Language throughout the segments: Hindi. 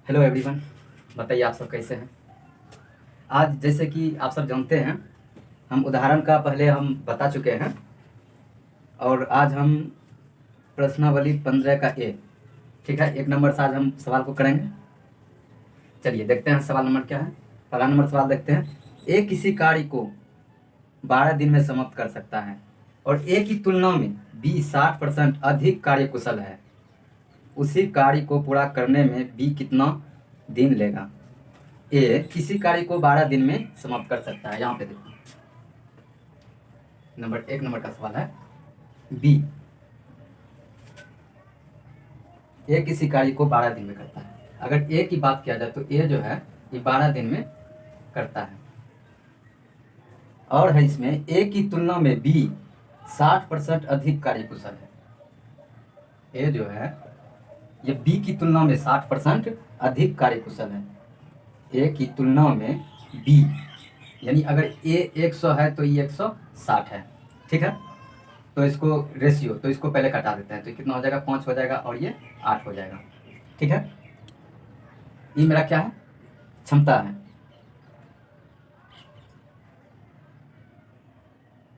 Hello everyone. बताइए आप सब कैसे हैं। आज जैसे कि आप सब जानते हैं, हम उदाहरण का पहले हम बता चुके हैं और आज हम प्रश्नावली 15 का ए, ठीक है, 1 नंबर से आज हम सवाल को करेंगे। चलिए देखते हैं सवाल नंबर क्या है। पहला नंबर सवाल देखते हैं। ए किसी कार्य को 12 दिन में समाप्त कर सकता है और ए की तुलना में बी 60% अधिक कार्यकुशल है। उसी कार्य को पूरा करने में बी कितना दिन लेगा। ए किसी कार्य को 12 दिन में समाप्त कर सकता है। यहाँ पे देखो नंबर 1 नंबर का सवाल है। बी ए किसी कार्य को 12 दिन में करता है। अगर ए की बात किया जाए तो ए जो है ये 12 दिन में करता है और है इसमें ए की तुलना में बी 60% अधिक कार्यकुशल है। ए जो है ये बी की तुलना में 60% अधिक कार्यकुशल है। ए की तुलना में बी, यानी अगर ए 100 है तो ये 160 है, ठीक है। तो इसको रेशियो, तो इसको पहले कटा देते हैं तो कितना हो जाएगा, 5 हो जाएगा और ये 8 हो जाएगा, ठीक है। ये मेरा क्या है, क्षमता है,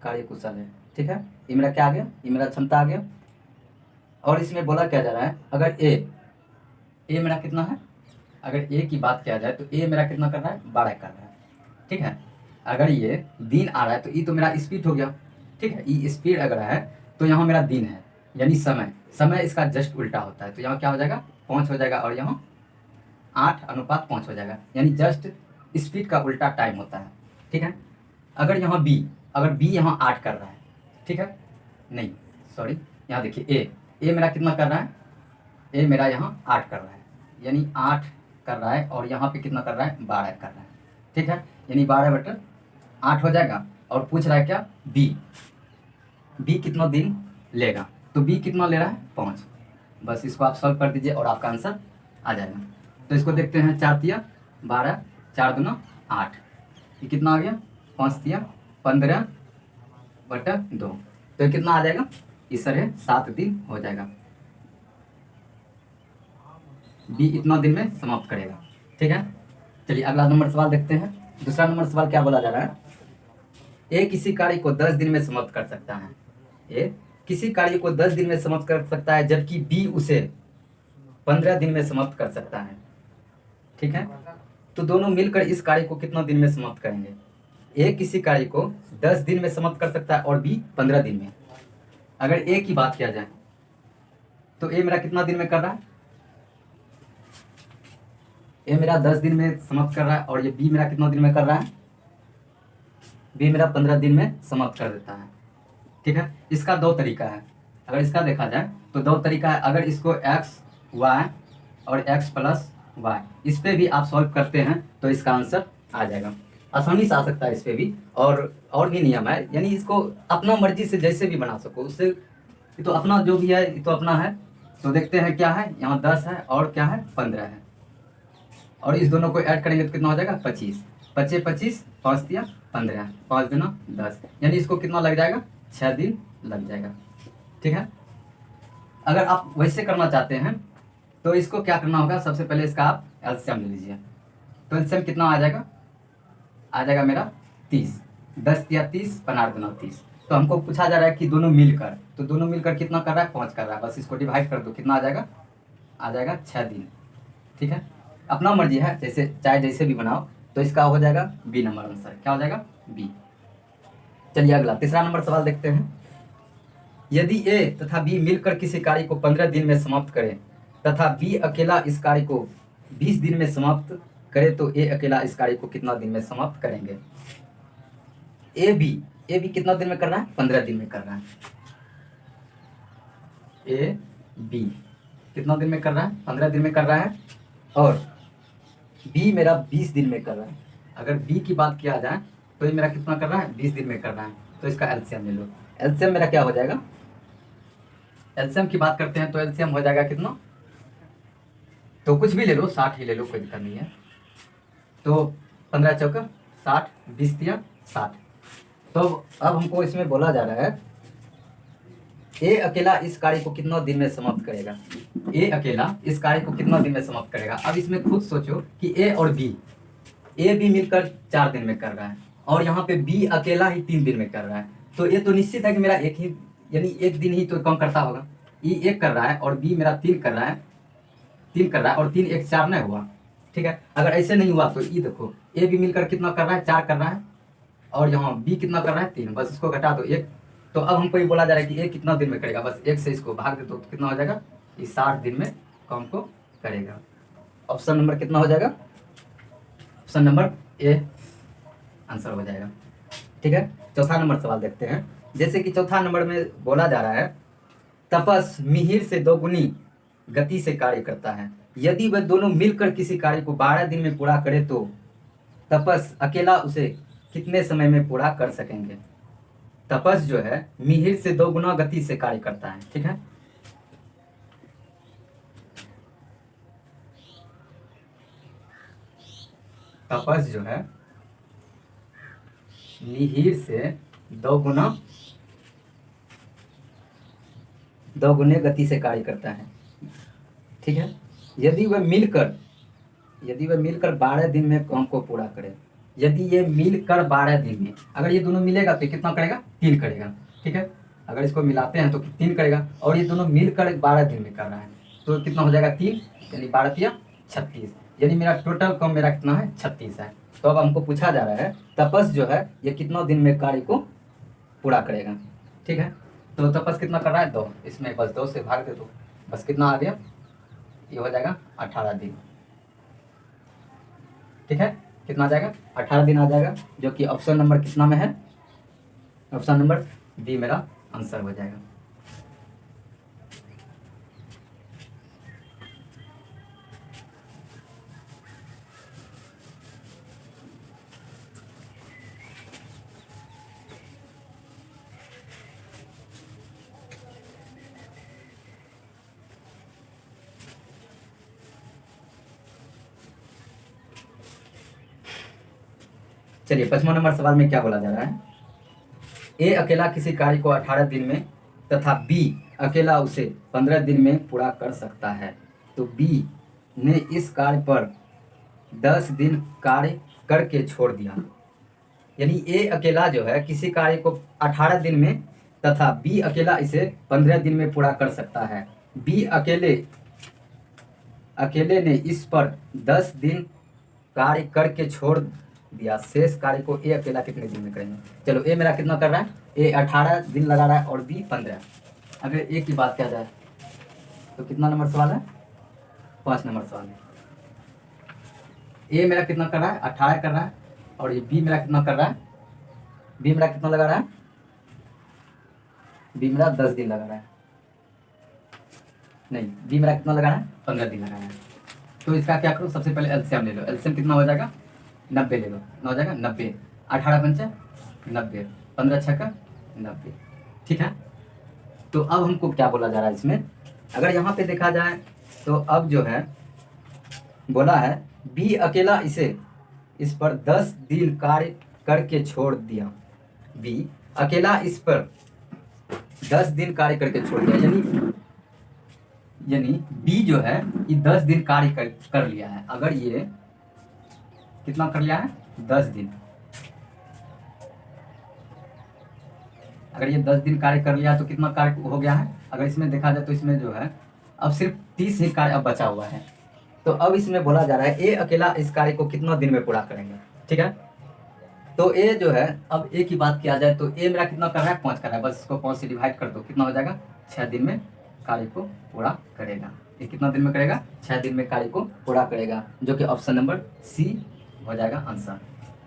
कार्यकुशल है, ठीक है। ये मेरा क्या आ गया, ये मेरा क्षमता आ गया। और इसमें बोला क्या जा रहा है, अगर ए मेरा कितना है, अगर ए की बात किया जाए तो ए मेरा कितना कर रहा है, 12 कर रहा है, ठीक है। अगर ये दिन आ रहा है तो ये तो मेरा स्पीड हो गया, ठीक है। ये स्पीड अगर है तो यहाँ मेरा दिन है, यानी समय, समय इसका जस्ट उल्टा होता है। तो यहाँ क्या हो जाएगा, 5 हो जाएगा और यहाँ 8:5 हो जाएगा, यानी जस्ट स्पीड का उल्टा टाइम होता है, ठीक है। अगर यहाँ बी, अगर बी यहाँ 8 कर रहा है, ठीक है, नहीं सॉरी, यहाँ देखिए ए मेरा कितना कर रहा है, ए मेरा यहाँ 8 कर रहा है, यानी 8 कर रहा है और यहाँ पे कितना कर रहा है, 12 कर रहा है, ठीक है। यानी 12/8 हो जाएगा। और पूछ रहा है क्या, बी कितना दिन लेगा। तो बी कितना ले रहा है, 5। बस इसको आप सॉल्व कर दीजिए और आपका आंसर आ जाएगा। तो इसको देखते हैं, 4×3=12, 4×2=8, ये कितना आ गया, 5×3=15/2। तो ये कितना आ जाएगा, इस तरह 7 दिन हो जाएगा। बी इतना दिन में समाप्त करेगा, ठीक है। चलिए अगला नंबर सवाल देखते हैं। दूसरा नंबर सवाल क्या बोला जा रहा है, ए किसी कार्य को 10 दिन में समाप्त कर सकता है। ए किसी कार्य को 10 दिन में समाप्त कर सकता है, जबकि बी उसे 15 दिन में समाप्त कर सकता है, ठीक है। तो दोनों मिलकर इस कार्य को कितना दिन में समाप्त करेंगे। ए किसी कार्य को 10 दिन में समाप्त कर सकता है और बी 15 दिन में। अगर ए की बात किया जाए तो ए मेरा कितना दिन में कर रहा है, ए मेरा 10 दिन में समाप्त कर रहा है और ये बी मेरा कितना दिन में कर रहा है, बी मेरा 15 दिन में समाप्त कर देता है, ठीक है। इसका 2 तरीका है। अगर इसका देखा जाए तो 2 तरीका है। अगर इसको एक्स वाई और x+y इस पर भी आप सॉल्व करते हैं तो इसका आंसर आ जाएगा, आसानी से आ सकता है इस पर भी। और भी नियम है, यानी इसको अपना मर्जी से जैसे भी बना सको, उससे ये तो अपना जो भी है ये तो अपना है। तो देखते हैं क्या है, यहाँ 10 है और क्या है, 15 है, और इस दोनों को ऐड करेंगे तो कितना हो जाएगा, 25। 25, 5×3=15, 5×2=10, यानी इसको कितना लग जाएगा, 6 दिन लग जाएगा, ठीक है। अगर आप वैसे करना चाहते हैं तो इसको क्या करना होगा, सबसे पहले इसका आप एलसीएम ले लीजिए। तो एलसीएम कितना आ जाएगा, आ जाएगा मेरा 30। 10×3=30, 15×2=30। तो हमको पूछा जा रहा है कि दोनों मिलकर, तो दोनों मिलकर कितना कर रहा है, 5 कर रहा है। बस इसको डिवाइड कर दो, कितना आ जाएगा 6 दिन, ठीक है। अपना मर्जी है, जैसे चाहे जैसे भी बनाओ। तो इसका हो जाएगा बी नंबर आंसर, क्या हो जाएगा, बी। चलिए अगला तीसरा नंबर सवाल देखते हैं। यदि ए तथा बी मिलकर किसी कार्य को 15 दिन में समाप्त करें तथा बी अकेला इस कार्य को 20 दिन में समाप्त करे तो ए अकेला इस कार्य को कितना दिन में समाप्त करेंगे। ए बी कितना दिन में कर रहा है, 15 दिन में कर रहा है। ए बी कितना दिन में कर रहा है, 15 दिन में कर रहा है और बी मेरा 20 दिन में कर रहा है। अगर बी की बात किया जाए तो ये मेरा कितना कर रहा है, 20 दिन में कर रहा है। तो इसका एलसीएम ले लो। एलसीएम मेरा क्या हो जाएगा, एलसीएम की बात करते हैं तो एलसीएम हो जाएगा कितना, तो कुछ भी ले लो, 60 ही ले लो, कोई दिक्कत नहीं है। तो 15×4=60, 20×3=60। तो अब हमको इसमें बोला जा रहा है ए अकेला इस कार्य को कितना दिन में समाप्त करेगा? ए अकेला इस कार्य को कितना दिन में समाप्त करेगा? अब इसमें खुद सोचो कि ए और बी, ए भी मिलकर 4 दिन में कर रहा है और यहाँ पे बी अकेला ही 3 दिन में कर रहा है, तो ये तो निश्चित है कि मेरा एक ही, यानी एक दिन ही तो कम करता होगा। ई एक कर रहा है और बी मेरा 3 कर रहा है, 3 कर रहा है और 3 एक 4 नहीं हुआ, ठीक है। अगर ऐसे नहीं हुआ तो ई देखो, ए भी मिलकर कितना कर रहा है? 4 कर रहा है और यहाँ बी कितना कर रहा है? 3, बस इसको घटा दो 1। तो अब हमको ये बोला जा रहा है कि ए कितना दिन में करेगा, बस 1 से इसको भाग दे तो कितना हो जाएगा? ये 60 दिन में काम को करेगा। ऑप्शन नंबर कितना हो जाएगा? ऑप्शन नंबर ए आंसर हो जाएगा, ठीक है। चौथा नंबर सवाल देखते हैं। जैसे कि चौथा नंबर में बोला जा रहा है, तपस मिहिर से 2 गुनी गति से कार्य करता है, यदि वह दोनों मिलकर किसी कार्य को 12 दिन में पूरा करे तो तपस अकेला उसे कितने समय में पूरा कर सकेंगे? तपस जो है मिहिर से 2 गुना गति से कार्य करता है, ठीक है। तपस जो है मिहिर से 2 गुने गति से कार्य करता है, ठीक है। यदि वह मिलकर 12 दिन में काम को पूरा करे, यदि ये मिलकर 12 दिन में, अगर ये दोनों मिलेगा तो कितना करेगा? 3 करेगा, ठीक है। अगर इसको मिलाते हैं तो 3 करेगा और ये दोनों मिलकर 12 दिन में कर रहा है तो कितना हो जाएगा? 3 यानी 12 तिया 36, यानी मेरा टोटल काम मेरा कितना है? 36 है। तो अब हमको पूछा जा रहा है तपस जो है ये कितना दिन में कार्य को पूरा करेगा, ठीक है। तो तपस कितना कर रहा है? 2, इसमें बस 2 से भाग दे दो, बस कितना आ गया? ये हो जाएगा 18 दिन, ठीक है। कितना आ जाएगा? 18 दिन आ जाएगा, जो कि ऑप्शन नंबर कितना में है? ऑप्शन नंबर बी मेरा आंसर हो जाएगा। चलिए 5वां नंबर सवाल में क्या बोला जा रहा है? ए अकेला किसी कार्य को 18 दिन में तथा बी अकेला उसे 15 दिन में पूरा कर सकता है, तो बी ने इस कार्य पर 10 दिन कार्य करके छोड़ दिया। यानी ए अकेला जो है किसी कार्य को 18 दिन में तथा बी अकेला इसे 15 दिन में पूरा कर सकता है। बी अकेले ने इस पर 10 दिन कार्य करके छोड़ दिया, शेष कार्य को ए अकेला कितने दिन में करेंगे? चलो ए मेरा कितना कर रहा है? ए 18 दिन लगा रहा है और बी 15। अगर ए की बात किया जाए तो कितना नंबर सवाल है? 5 नंबर सवाल है। ए मेरा कितना कर रहा है? 18 कर रहा है और ये बी मेरा कितना कर रहा है? बी मेरा कितना लगा रहा है? बी मेरा 10 दिन लगा रहा है, नहीं बी मेरा कितना लगा रहा है? 15 दिन लगा रहा है। तो इसका क्या करो? सबसे पहले एलसीएम ले लो। एलसीएम कितना हो जाएगा? 90 ले लो, कितना हो जाएगा? 90। 18 पंचे 90, 15 छक्का 90, ठीक है। तो अब हमको क्या बोला जा रहा है इसमें? अगर यहाँ पे देखा जाए तो अब जो है बोला है बी अकेला इस पर 10 दिन कार्य करके छोड़ दिया। बी अकेला इस पर 10 दिन कार्य करके छोड़ दिया, यानी बी जो है ये 10 दिन कार्य कर लिया है। अगर ये कितना कर लिया है? 10 दिन। अगर ये 10 दिन कार्य कर लिया तो कितना कार्य हो गया है? अगर इसमें देखा जाए तो इसमें जो है अब सिर्फ 30 ही कार्य अब बचा हुआ है। तो अब इसमें बोला जा रहा है ए अकेला इस कार्य को कितना दिन में पूरा करेंगे, ठीक है। तो ए जो है, अब ए की बात किया जाए तो ए मेरा कितना कर रहा है? 5 कर रहा है, बस इसको 5 से डिवाइड कर दो, कितना हो जाएगा? 6 दिन में कार्य को पूरा करेगा। ये कितना दिन में करेगा? 6 दिन में कार्य को पूरा करेगा, जो कि ऑप्शन नंबर सी हो जाएगा आंसर,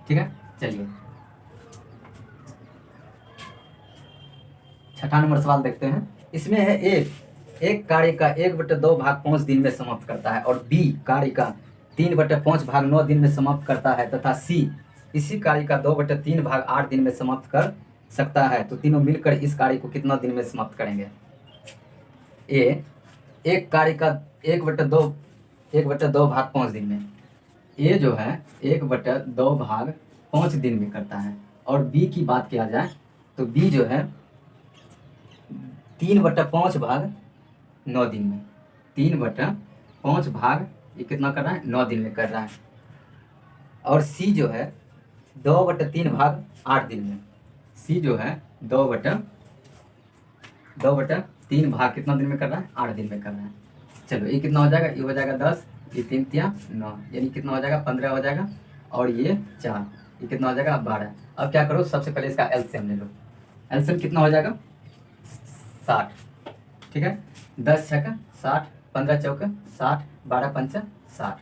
ठीक है। चलिए 6ठा नंबर सवाल देखते हैं। इसमें है एक कार्य का 1/2 भाग 5 दिन में समाप्त करता है और बी कार्य का 3/5 भाग 9 दिन में समाप्त करता है तथा सी इसी कार्य का 2/3 भाग 8 दिन में समाप्त कर सकता है, तो तीनों मिलकर इस कार्य को कितना दिन में समाप्त करेंगे? एक कार्य का 1/2 भाग 5 दिन में, ए जो है 1/2 भाग 5 दिन में करता है। और बी की बात किया जाए तो बी जो है 3/5 भाग 9 दिन में, 3/5 भाग ये कितना कर रहा है, 9 दिन में कर रहा है। और सी जो है 2/3 भाग 8 दिन में, सी जो है 2/3 भाग कितना दिन में कर रहा है, 8 दिन में कर रहा है। चलो ये कितना हो जाएगा, ये हो जाएगा 10, ये 3 तिया 9, यानी कितना हो जाएगा 15 हो जाएगा, और ये 4, ये कितना हो जाएगा 12। अब क्या करो, सबसे पहले इसका एलसीएम ले लो। एलसीएम कितना हो जाएगा 60, ठीक है। 10 छक्का 60, 15 चौका 60, 12 पंचा 60,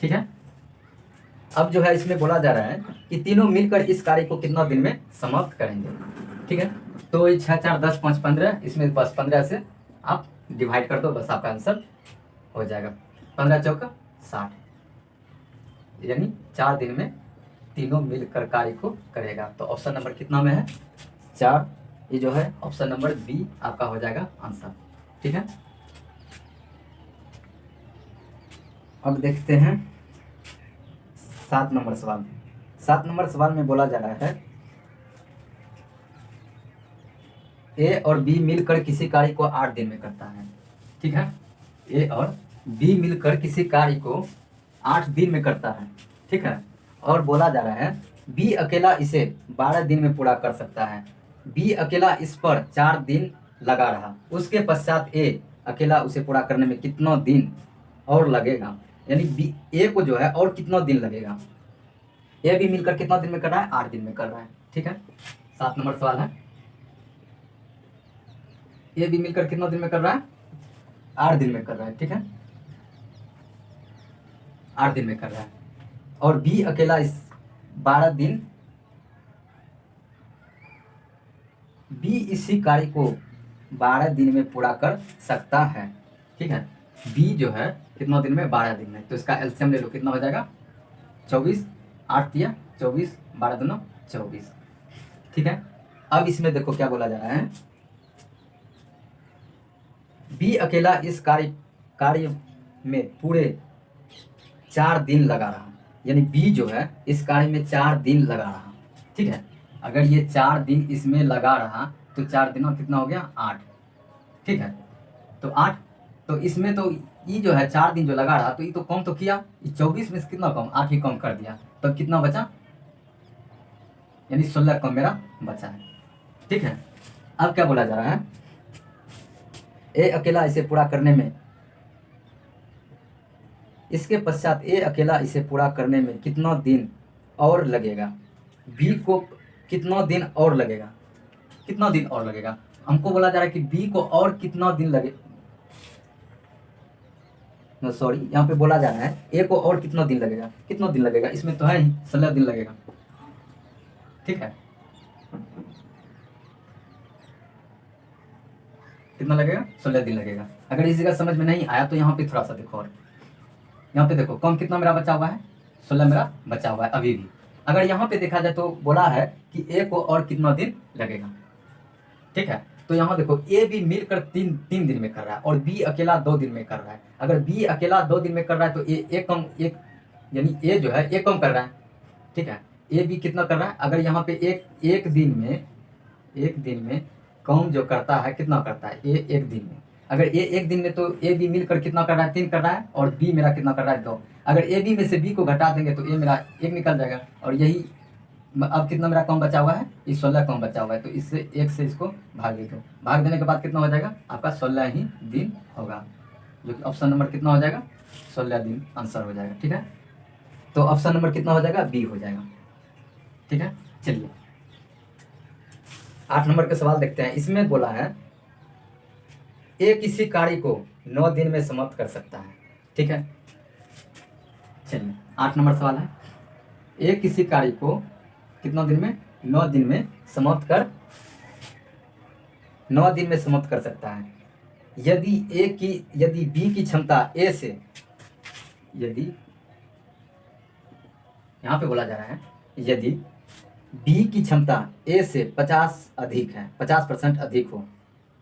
ठीक है। अब जो है इसमें बोला जा रहा है कि तीनों मिलकर इस कार्य को कितना दिन में समाप्त करेंगे, ठीक है। तो ये 6 4 10 5 15, इसमें बस 15 से आप डिवाइड कर दो, बस आपका आंसर हो जाएगा। 15 चौका 60, यानी 4 दिन में तीनों मिलकर कार्य को करेगा। तो ऑप्शन नंबर कितना में है, 4, ये जो है ऑप्शन नंबर बी आपका हो जाएगा आंसर, ठीक है। अब देखते हैं 7 नंबर सवाल। 7 नंबर सवाल में बोला जा रहा है ए और बी मिलकर किसी कार्य को 8 दिन में करता है, ठीक है। ए और बी मिलकर किसी कार्य को 8 दिन में करता है, ठीक है। और बोला जा रहा है बी अकेला इसे 12 दिन में पूरा कर सकता है। बी अकेला इस पर 4 दिन लगा रहा, उसके पश्चात ए अकेला उसे पूरा करने में कितना दिन और लगेगा, यानी बी ए को जो है और कितना दिन लगेगा। ए भी मिलकर कितना दिन में कर रहा है, 8 दिन में कर रहा है, ठीक है। 7 नंबर सवाल है, ए भी मिलकर कितना दिन में कर रहा है, 8 दिन में कर रहा है, ठीक है। 8 दिन में कर रहा है, और बी अकेला इस 12 दिन, बी इसी कार्य को 12 दिन में पूरा कर सकता है, ठीक है। बी जो है कितना दिन में, 12 दिन में। तो इसका एलसीएम ले लो, कितना हो जाएगा 24, 8 तिया 24, 12 दूना 24, ठीक है। अब इसमें देखो क्या बोला जा रहा है, बी अकेला इस कार्य में पूरे 4 दिन लगा रहा, यानी बी जो है इस कार्य में 4 दिन लगा रहा, ठीक है। अगर ये 4 दिन इसमें लगा रहा तो 4 दिनों कितना हो गया 8, ठीक है। तो 8, तो इसमें तो ये जो है 4 दिन जो लगा रहा, तो ये तो कम तो किया, ये 24 में से कितना कम, 8 ही कम कर दिया, तब कितना बचा, यानी 16 कम मेरा बचा है, ठीक है। अब क्या बोला जा रहा है, ए अकेला इसे पूरा करने में, इसके पश्चात ए अकेला इसे पूरा करने में कितना दिन और लगेगा, बी को कितना दिन और लगेगा, कितना दिन और लगेगा। हमको बोला जा रहा है कि बी को और कितना दिन लगे, सॉरी यहाँ पे बोला जा रहा है ए को और कितना दिन लगेगा, कितना दिन लगेगा, इसमें तो है ही 16 दिन लगेगा, ठीक है। कितना लगेगा, 16 दिन लगेगा। अगर इस जगह समझ में नहीं आया तो यहाँ पे थोड़ा सा देखो, और यहाँ पे देखो कम कितना मेरा बचा हुआ है, 16 मेरा बचा हुआ है अभी भी। अगर यहाँ पे देखा जाए तो बोला है कि ए को और कितना दिन लगेगा, ठीक है। तो यहाँ देखो ए भी मिलकर 3 दिन में कर रहा है, और बी अकेला 2 दिन में कर रहा है। अगर बी अकेला 2 दिन में कर रहा है तो ए कम, एक यानी ए जो है ए कम कर रहा है, ठीक है। ए भी कितना कर रहा है, अगर यहाँ पे एक दिन में कम जो करता है, कितना करता है ए एक दिन में, अगर ए एक दिन में तो ए बी मिलकर कितना कर रहा है, 3 कर रहा है, और बी मेरा कितना कर रहा है 2। अगर ए बी में से बी को घटा देंगे तो ए मेरा 1 निकल जाएगा, और यही अब कितना मेरा कम बचा हुआ है, ये 16 कम बचा हुआ है। तो इससे 1 से इसको भाग दे दो, भाग देने के बाद कितना हो जाएगा आपका 16 ही दिन होगा, जो कि ऑप्शन नंबर कितना हो जाएगा 16 दिन आंसर हो जाएगा, ठीक है। तो ऑप्शन नंबर कितना हो जाएगा, बी हो जाएगा, ठीक है। चलिए 8 नंबर का सवाल देखते हैं। इसमें बोला है ए किसी कार्य को 9 दिन में समाप्त कर सकता है, ठीक है। चलिए 8 नंबर सवाल है, ए किसी कार्य को कितना दिन में, 9 दिन में समाप्त कर 9 दिन में समाप्त कर सकता है। यदि बी की क्षमता ए से, यदि यहाँ पे बोला जा रहा है यदि बी की क्षमता ए से 50 अधिक है, 50% अधिक हो,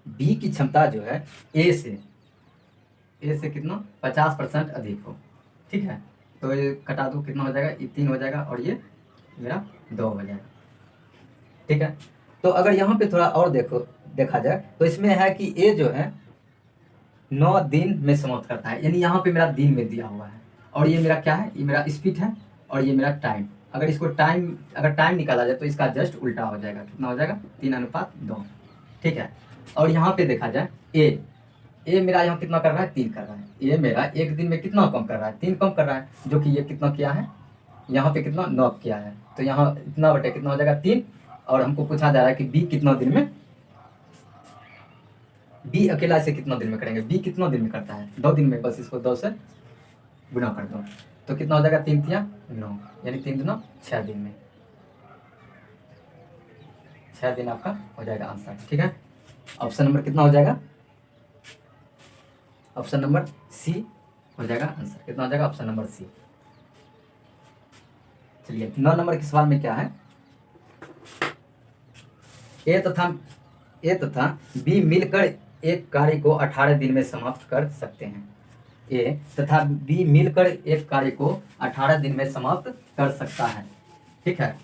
बी की क्षमता जो है ए से कितना 50% अधिक हो, ठीक है। तो ये कटा दो, कितना हो जाएगा, ये 3 हो जाएगा, और ये मेरा 2 हो जाएगा, ठीक है। तो अगर यहाँ पे थोड़ा और देखो देखा जाए तो इसमें है कि ए जो है 9 दिन में समाप्त करता है, यानी यहाँ पे मेरा दिन में दिया हुआ है और ये मेरा क्या है, ये मेरा स्पीड है और ये मेरा टाइम। अगर इसको अगर टाइम निकाला जाए तो इसका जस्ट उल्टा हो जाएगा। कितना हो जाएगा, 3:2। ठीक है। और यहाँ पे देखा जाए ए मेरा यहाँ कितना कर रहा है, 3 कर रहा है। ए मेरा एक दिन में कितना कम कर रहा है, 3 कम कर रहा है, जो कि ये कितना किया है, यहाँ पे कितना 9 किया है। तो यहाँ इतना बटे कितना हो जाएगा 3। और हमको पूछा जा रहा है कि बी कितना दिन में, बी अकेला इसे कितना दिन में करेंगे, बी कितना दिन में करता है, 2 दिन में। बस इसको 2 से गुना कर दो तो कितना हो जाएगा, 3 तिया 9, यानी 3 दूना 6 दिन में। 6 दिन आपका हो जाएगा आंसर। ठीक है। ऑप्शन नंबर कितना हो जाएगा, ऑप्शन नंबर सी हो जाएगा आंसर। कितना हो जाएगा, ऑप्शन नंबर सी। चलिए 9 नंबर के सवाल में क्या है, ए तथा बी मिलकर एक कार्य को 18 दिन में समाप्त कर सकते हैं। ए तथा बी मिलकर एक कार्य को 18 दिन में समाप्त कर सकता है। ठीक है।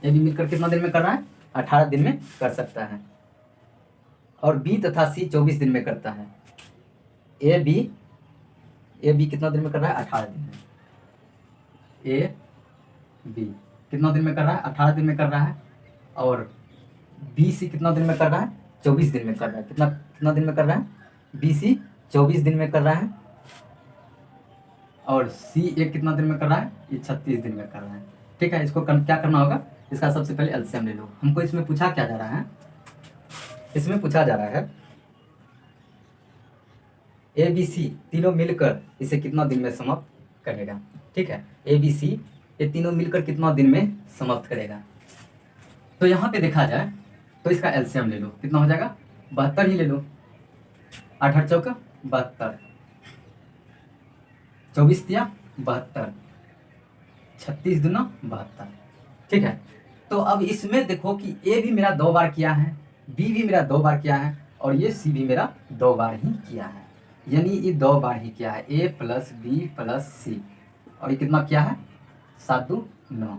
ए बी मिलकर कितना दिन में कर रहा है, 18 दिन में कर सकता है। और बी तथा सी 24 दिन में करता है। ए बी कितना दिन में कर रहा है, 18 दिन में। ए बी कितना दिन में कर रहा है, 18 दिन में कर रहा है। और बी सी कितना दिन में कर रहा है, 24 दिन में कर रहा है। कितना दिन में कर रहा है, बी सी 24 दिन में कर रहा है। और सी ए कितना दिन में कर रहा है, ये 36 दिन में कर रहा है। ठीक है। इसको क्या करना होगा, इसका सबसे पहले एलसीएम ले लो। हमको इसमें पूछा क्या जा रहा है, इसमें पूछा जा रहा है ए बी सी तीनों मिलकर इसे कितना दिन में समाप्त करेगा। ठीक है। ए बी सी ये तीनों मिलकर कितना दिन में समाप्त करेगा। तो यहाँ पे देखा जाए तो इसका एलसीएम ले लो। कितना हो जाएगा, 72 ही ले लो। 8 8 चौका 72, 24 तिया 72, 36 दूना 72। ठीक है। तो अब इसमें देखो कि ए भी मेरा 2 बार किया है, बी भी मेरा 2 बार किया है और ये सी भी मेरा 2 बार ही किया है, यानी ये 2 बार ही किया है। ए प्लस बी प्लस सी, और ये कितना किया है, 7 2 9।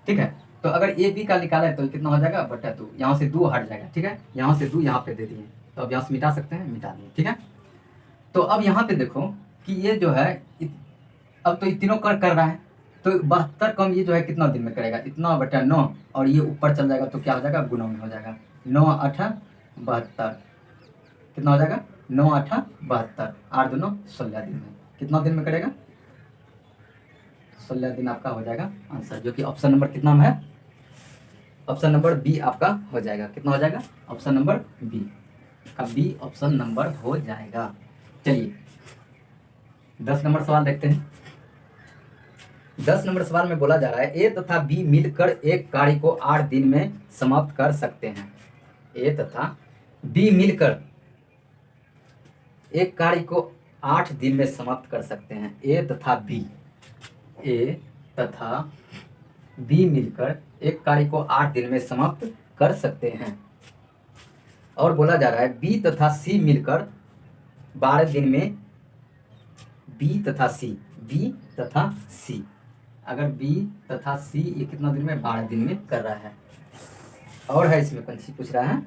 ठीक है। तो अगर ए बी का निकाला है तो कितना हो जाएगा, बटा 2। यहाँ से 2 हट जाएगा। ठीक है। यहाँ से 2 यहाँ पे दे दिए तो अब यहाँ से मिटा सकते हैं, मिटा दिए। ठीक है। तो अब यहाँ पे देखो कि ये जो है अब तो ये तीनों कर रहा है, तो 72 कम ये जो है कितना दिन में करेगा, इतना बटा 9, और ये ऊपर चल जाएगा तो क्या हो जाएगा, गुना में हो जाएगा। 9 8 72, कितना हो जाएगा, 9 8 72, 8 2 9 16 दिन में। कितना दिन में करेगा, 16 दिन आपका हो जाएगा आंसर, जो कि ऑप्शन नंबर कितना में है, ऑप्शन नंबर बी आपका हो जाएगा। कितना हो जाएगा, ऑप्शन नंबर बी का बी ऑप्शन नंबर हो जाएगा। चलिए 10 नंबर सवाल देखते हैं। 10 नंबर सवाल में बोला जा रहा है ए तथा बी मिलकर एक कार्य को 8 दिन में समाप्त कर सकते हैं। ए तथा बी मिलकर एक कार्य को 8 दिन में समाप्त कर सकते हैं। ए तथा बी मिलकर एक कार्य को 8 दिन में समाप्त कर सकते हैं। और बोला जा रहा है बी तथा सी मिलकर 12 दिन में, बी तथा सी अगर बी तथा सी ये कितना दिन में, 12 दिन में कर रहा है। और है इसमें कौन सी पूछ रहा है,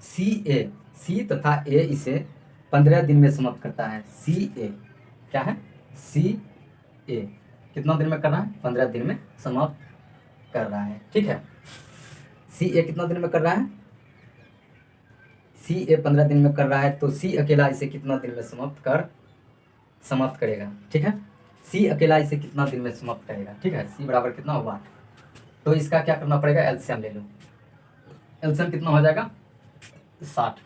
सी तथा ए इसे 15 दिन में समाप्त करता है। सी ए क्या है, सी ए कितना दिन में कर रहा है, 15 दिन में समाप्त कर रहा है। ठीक है। सी ए कितना दिन में कर रहा है, सी ए 15 दिन में कर रहा है, तो सी अकेला इसे कितना दिन में समाप्त करेगा। ठीक है। सी अकेला इसे कितना दिन में समाप्त करेगा। ठीक है। सी बराबर कितना होगा, 8। तो इसका क्या करना पड़ेगा, एलसीएम ले लो। एलसीएम कितना हो जाएगा, 60।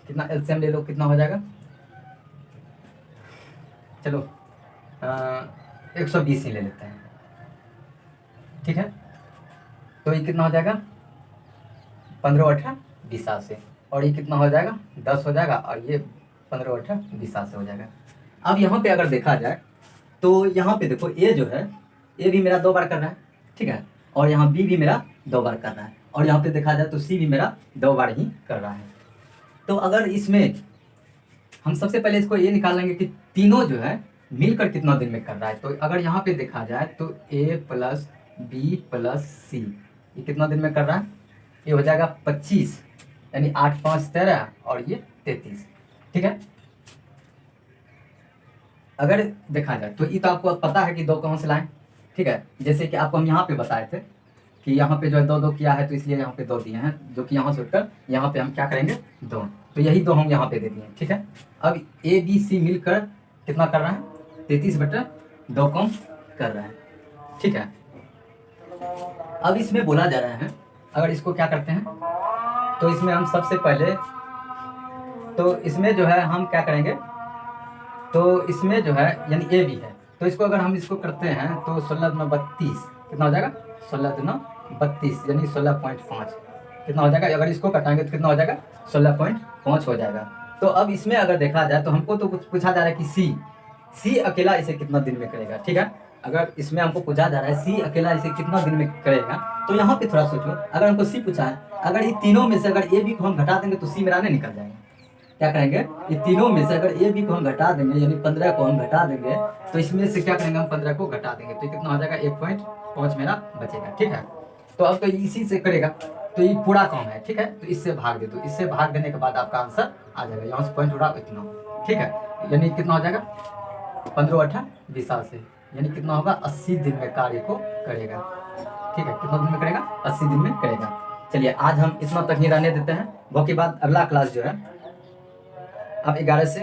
कितना एलसीएम ले लो, कितना हो जाएगा, चलो 120 ही ले लेते हैं। ठीक है। तो ये कितना हो जाएगा, 15 8 20 से, और ये कितना हो जाएगा, 10 हो जाएगा, और ये 15 8 20 से हो जाएगा। अब यहाँ पे अगर देखा जाए तो यहाँ पे देखो ए जो है, ए भी मेरा 2 बार कर रहा है। ठीक है। और यहाँ बी भी मेरा 2 बार कर रहा है, और यहाँ पे देखा जाए तो सी भी मेरा 2 बार ही कर रहा है। तो अगर इसमें हम सबसे पहले इसको ये निकाल लेंगे कि तीनों जो है मिलकर कितना दिन में कर रहा है। तो अगर यहाँ पे देखा जाए तो ए प्लस बी प्लस सी ये कितना दिन में कर रहा है, ये हो जाएगा 25, यानी 8 5 13 और ये 33। ठीक है, अगर देखा जाए तो ये तो आपको पता है कि दो कहाँ से लाएं। ठीक है, जैसे कि आपको हम यहाँ पे बताए थे कि यहाँ पे जो है दो दो किया है, तो इसलिए यहाँ पे दो दिए हैं, जो कि यहाँ से उठकर यहाँ पे हम क्या करेंगे, दो। तो यही दो हम यहाँ पे दे दिए हैं। ठीक है, अब ए बी सी मिलकर कितना कर रहा है, 33/2 कम कर रहा है। ठीक है, अब इसमें बोला जा रहा है, अगर इसको क्या करते हैं तो इसमें हम सबसे पहले, तो इसमें जो है हम क्या करेंगे, तो इसमें जो है यानी ए बी है, तो इसको अगर हम इसको करते हैं तो 16 दूना 32 कितना हो जाएगा, 16 दूना 32 यानी 16.5 कितना हो जाएगा। अगर इसको कटाएंगे तो कितना हो जाएगा, 16.5 हो जाएगा। तो अब इसमें अगर देखा जाए तो हमको तो कुछ पूछा जा रहा है कि सी अकेला इसे कितना दिन में करेगा। ठीक है, अगर इसमें हमको पूछा जा रहा है सी अकेला इसे कितना दिन में करेगा, तो यहाँ पे थोड़ा सोचो, अगर हमको सी पूछा है, अगर ये तीनों में से अगर ए बी को हम घटा देंगे तो सी मेरा नहीं निकल जाएगा। क्या करेंगे, ये तीनों में से अगर ए बी को हम घटा देंगे यानी 15 को हम घटा देंगे, तो इसमें से क्या करेंगे हम 15 को घटा देंगे, तो कितना हो जाएगा, 1.5 मेरा बचेगा। ठीक है, तो अब तो इसी से करेगा, तो ये पूरा काम है। ठीक है, तो इससे भाग दे दो, इससे भाग देने के बाद आपका आंसर आ जाएगा, यहाँ से पॉइंट उड़ा इतना। ठीक है, यानी कितना हो जाएगा, 15 8 20 से, यानी कितना होगा, 80 दिन में कार्य को करेगा। ठीक है, कितना दिन में करेगा, 80 दिन में करेगा। चलिए आज हम इतना तक ही रहने देते हैं, बाकी बाद अगला क्लास जो है अब 11 से